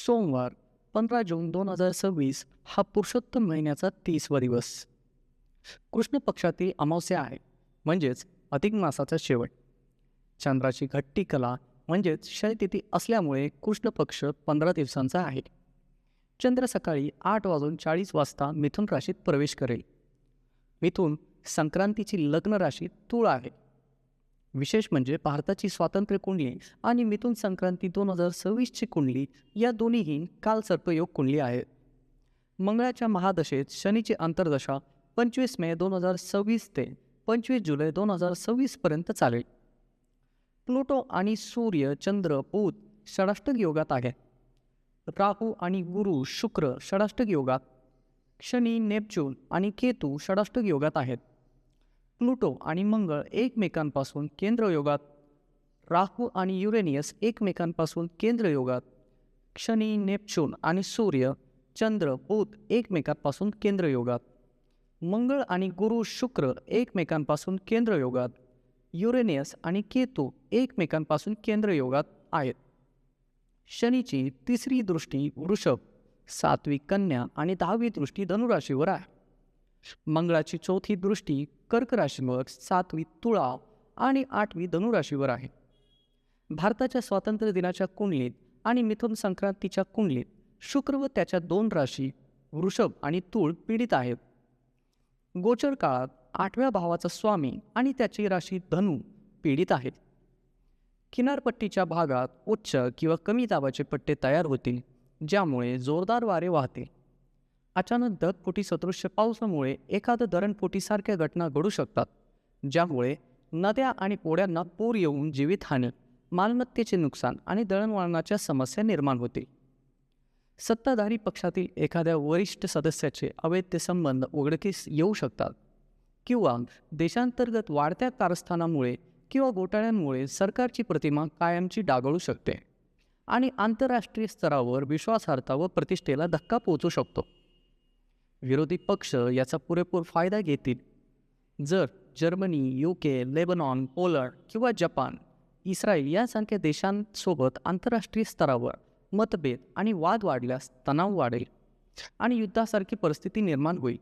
सोमवार 15 जून 2026 हा पुरुषोत्तम महिन्याचा 30वा दिवस. कृष्ण पक्षातील अमावस्या आहे, म्हणजेच अधिक मासाचा शेवट. चंद्राची घट्टी कला म्हणजेच क्षयतिथी असल्यामुळे कृष्ण पक्ष 15 दिवसांचा आहे. चंद्र सकाळी 8:40 मिथुन राशीत प्रवेश करेल. मिथुन संक्रांतीची लग्न राशी तुळ आहे. विशेष म्हणजे भारताची स्वातंत्र्य कुंडली आणि मिथुन संक्रांती 2026ची कुंडली या दोन्हीही कालसर्पयोग कुंडली आहेत. मंगळाच्या महादशेत शनीची अंतर्दशा 25 मे 2026 ते 25 जुलै 2026 पर्यंत चालेल. प्लुटो आणि सूर्य चंद्र बुध षडाष्टक योगात आहेत. राहू आणि गुरु शुक्र षडाष्टक योगात, शनी नेपच्यून आणि केतू षडाष्टक योगात आहेत. प्लुटो आणि मंगळ एकमेकांपासून केंद्र योगात, राहू आणि युरेनियस एकमेकांपासून केंद्र योगात, शनी नेपच्यून आणि सूर्य चंद्र बुध एकमेकांपासून केंद्र योगात, मंगळ आणि गुरु शुक्र एकमेकांपासून केंद्र योगात, युरेनियस आणि केतू एकमेकांपासून केंद्र योगात आहेत. शनीची तिसरी दृष्टी वृषभ, 7वी कन्या आणि 10वी दृष्टी धनुराशीवर आहे. मंगळाची चौथी दृष्टी कर्क राशीवर, 7वी तुळा आणि 8वी धनुराशीवर आहे. भारताच्या स्वातंत्र्य दिनाच्या कुंडलीत आणि मिथुन संक्रांतीच्या कुंडलीत शुक्र व त्याच्या 2 राशी वृषभ आणि तूळ पीडित आहेत. गोचर काळात 8व्या भावाचा स्वामी आणि त्याची राशी धनु पीडित आहेत. किनारपट्टीच्या भागात उच्च किंवा कमी दाबाचे पट्टे तयार होतील, ज्यामुळे जोरदार वारे वाहतील. अचानक ढगफुटी सदृश्य पावसामुळे एखादं धरणफुटीसारख्या घटना घडू शकतात, ज्यामुळे नद्या आणि ओढ्यांना पूर येऊन जीवितहानी, मालमत्तेचे नुकसान आणि दळणवळणाच्या समस्या निर्माण होतील. सत्ताधारी पक्षातील एखाद्या वरिष्ठ सदस्याचे अवैध संबंध उघडकीस येऊ शकतात किंवा देशांतर्गत वाढत्या कारस्थानामुळे किंवा घोटाळ्यांमुळे सरकारची प्रतिमा कायमची डागळू शकते आणि आंतरराष्ट्रीय स्तरावर विश्वासार्हता व प्रतिष्ठेला धक्का पोहोचू शकतो. विरोधी पक्ष याचा पुरेपूर फायदा घेतील. जर जर्मनी, UK, लेबनॉन, पोलंड किंवा जपान, इस्रायल यासारख्या देशांसोबत आंतरराष्ट्रीय स्तरावर मतभेद आणि वाद वाढल्यास तणाव वाढेल आणि युद्धासारखी परिस्थिती निर्माण होईल.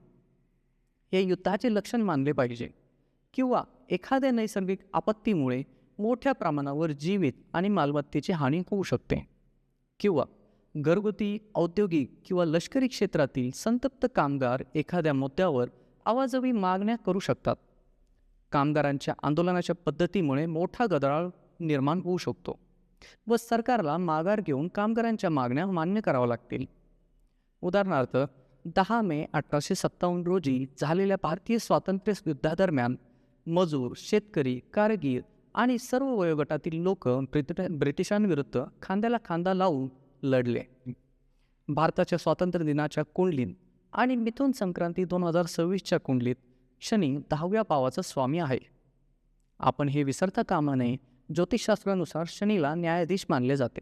हे युद्धाचे लक्षण मानले पाहिजे. किंवा एखाद्या नैसर्गिक आपत्तीमुळे मोठ्या प्रमाणावर जीवित आणि मालमत्तेची हानी होऊ शकते. किंवा घरगुती, औद्योगिक किंवा लष्करी क्षेत्रातील संतप्त कामगार एखाद्या मुद्द्यावर आवाजवी मागण्या करू शकतात. कामगारांच्या आंदोलनाच्या पद्धतीमुळे मोठा गदारोळ निर्माण होऊ शकतो व सरकारला माघार घेऊन कामगारांच्या मागण्या मान्य कराव्या लागतील. उदाहरणार्थ 10 मे 1857 रोजी झालेल्या भारतीय स्वातंत्र्य युद्धादरम्यान मजूर, शेतकरी, कारगीर आणि सर्व वयोगटातील लोक ब्रिटिशांविरुद्ध खांद्याला खांदा लावून लढले. भारताच्या स्वातंत्र्य दिनाच्या कुंडलीत आणि मिथुन संक्रांती 2026च्या कुंडलीत शनी 10व्या भावाचा स्वामी आहे. आपण हे विसरता कामा नये. ज्योतिषशास्त्रानुसार शनीला न्यायाधीश मानले जाते.